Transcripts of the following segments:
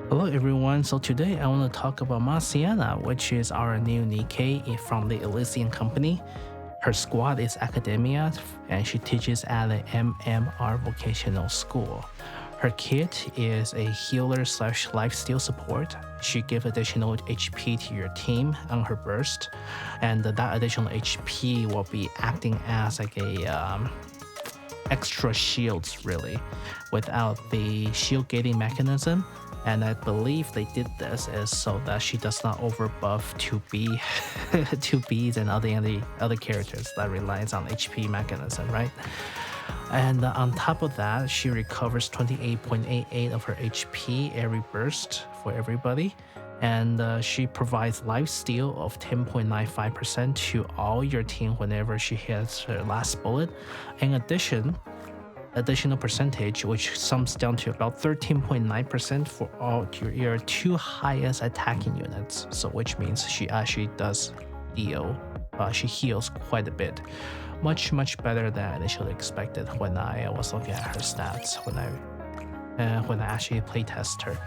Hello everyone, so today I want to talk about Marciana, which is our new Nikkei from the Elysion company. Her squad is academia and she teaches at the MMR vocational school. Her kit is a healer slash lifesteal support. She gives additional HP to your team on her burst, and that additional HP will be acting as like a extra shields really without the shield gating mechanism. And I believe they did this is so that she does not overbuff 2B, 2Bs and other characters that relies on HP mechanism, right? And on top of that, she recovers 28.88 of her HP every burst for everybody. And she provides lifesteal of 10.95% to all your team whenever she hits her last bullet. In additional percentage, which sums down to about 13.9% for all your two highest attacking units. So which means she actually does deal, she heals quite a bit. Much better than I initially expected when I was looking at her stats when I actually playtest her.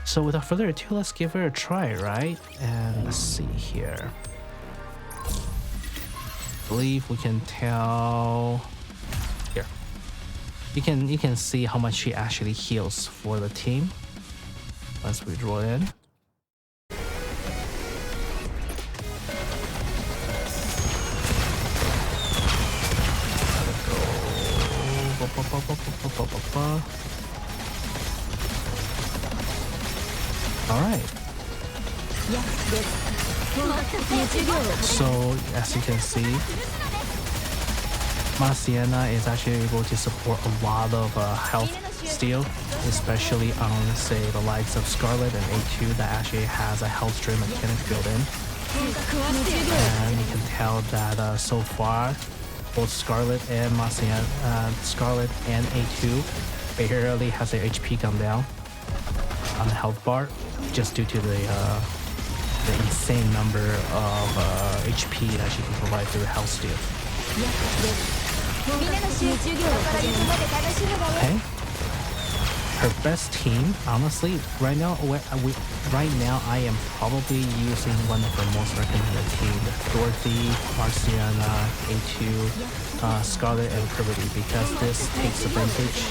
So without further ado, let's give her a try, right? And let's see here. I believe we can tell here. You can see how much she actually heals for the team. Let's redraw in. Alright. So as you can see, Marciana is actually able to support a lot of health steal, especially on say the likes of Scarlet and A2 that actually has a health drain mechanic built in. And you can tell that so far both Scarlet and Marciana, Scarlet and A2 barely has their HP gone down on the health bar, just due to the insane number of HP that she can provide through health steal. Okay. Her best team, honestly, right now I am probably using one of her most recommended teams, Dorothy, Marciana, A2, Scarlet, and Privity, because this takes advantage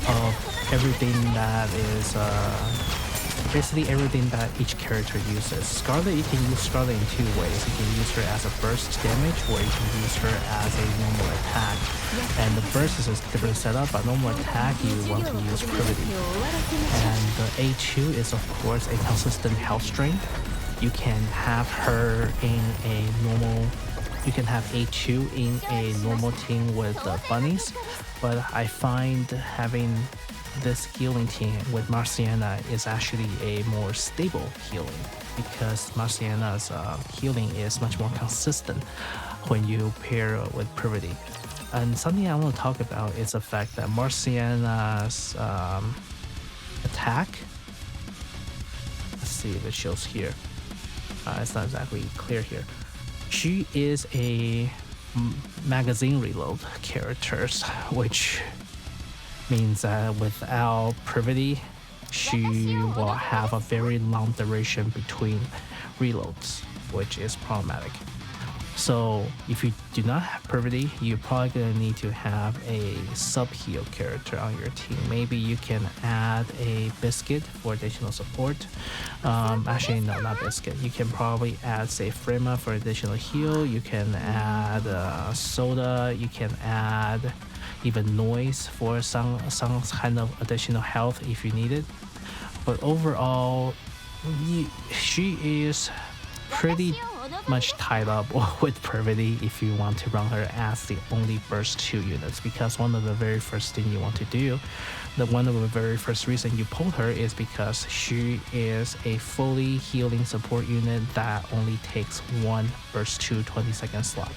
of everything that is basically everything that each character uses. Scarlet, you can use Scarlet in two ways. You can use her as a burst damage, or you can use her as a normal attack. And the burst is a different setup, but normal attack you want to use Privity. And the A2 is of course a consistent health drain. You can have her in a normal, you can have A2 in a normal team with bunnies, but I find having this healing team with Marciana is actually a more stable healing, because Marciana's healing is much more consistent when you pair with Privity. And something I want to talk about is the fact that Marciana's attack, let's see if it shows here, it's not exactly clear here. She is a magazine reload characters, which means that without Privity, she will have a very long duration between reloads, which is problematic. So if you do not have Privity, you're probably going to need to have a sub-heal character on your team. Maybe you can add a Biscuit for additional support. Actually, no, not Biscuit. You can probably add, say, Frema for additional heal. You can add Soda. You can add even Noise for some kind of additional health if you need it. But overall, she is pretty much tied up with Privity if you want to run her as the only burst 2 units, because one of the very first thing you want to do, one of the very first reason you pull her is because she is a fully healing support unit that only takes one burst 2 20-second slot.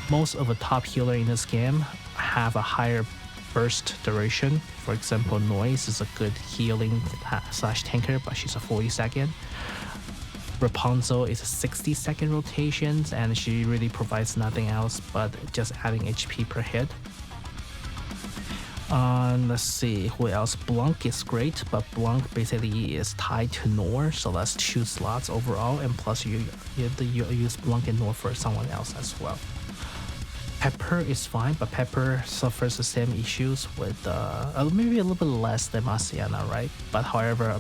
Most of the top healer in this game have a higher burst duration. For example, Noise is a good healing slash tanker, but she's a 40-second. Rapunzel is a 60-second rotations, and she really provides nothing else but just adding HP per hit. Let's see who else. Blanc is great, but Blanc basically is tied to Nor, so that's 2 slots overall, and plus you use Blanc and Nor for someone else as well. Pepper is fine, but Pepper suffers the same issues with maybe a little bit less than Marciana, right? But however,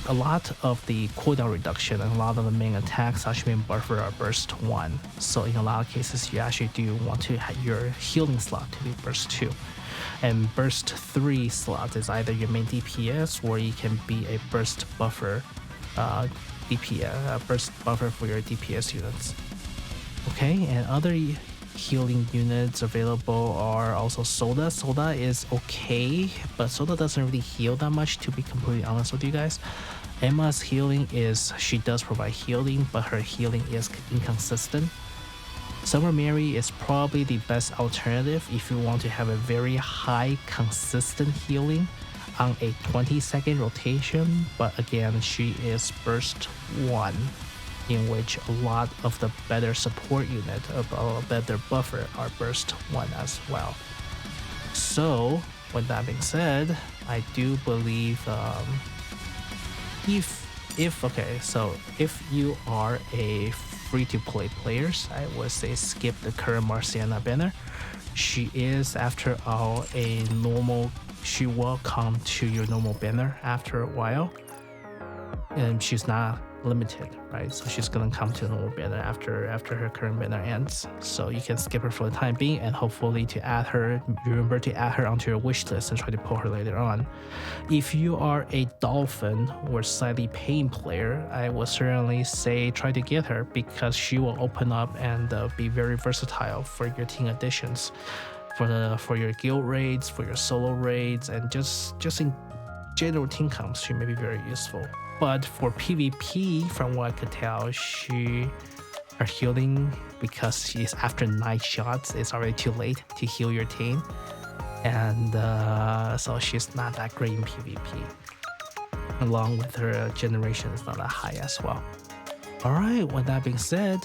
a lot of the cooldown reduction and a lot of the main attacks actually in buffer are burst 1. So in a lot of cases, you actually do want to have your healing slot to be burst 2. And burst 3 slot is either your main DPS or it can be a burst buffer burst buffer for your DPS units. Okay, and other healing units available are also Soda. Soda is okay, but Soda doesn't really heal that much, to be completely honest with you guys. Emma's healing she does provide healing, but her healing is inconsistent. Summer Mary is probably the best alternative if you want to have a very high consistent healing on a 20-second rotation, but again, she is burst 1, in which a lot of the better support unit, a better buffer, are burst 1 as well. So, with that being said, I do believe if you are a free-to-play players, I would say skip the current Marciana banner. She is, after all, she will come to your normal banner after a while, and she's not limited, right? So she's gonna come to a normal banner after her current banner ends. So you can skip her for the time being, and hopefully remember to add her onto your wish list and try to pull her later on. If you are a Dolphin or slightly Pain player, I would certainly say try to get her, because she will open up and be very versatile for your team additions, for your guild raids, for your solo raids, and just in general team comps. She may be very useful. But for PvP, from what I could tell, her healing, because she's after 9 shots, it's already too late to heal your team, and so she's not that great in PvP. Along with her generation is not that high as well. Alright, with that being said,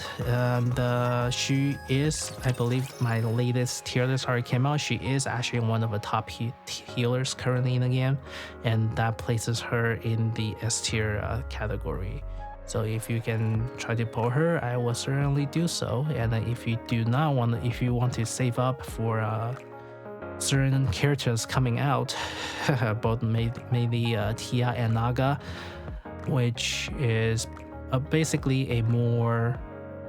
she is, I believe my latest tier list already came out, she is actually one of the top healers currently in the game, and that places her in the S tier category. So if you can try to pull her, I will certainly do so. And if you want to save up for certain characters coming out, both mainly Tia and Naga, which is basically a more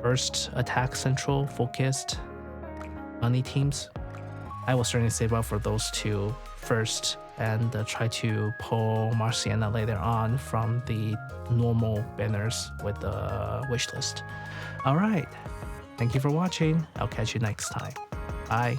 burst attack central focused money teams, I will certainly save up for those two first and try to pull Marciana later on from the normal banners with the wish list. Alright, thank you for watching. I'll catch you next time. Bye.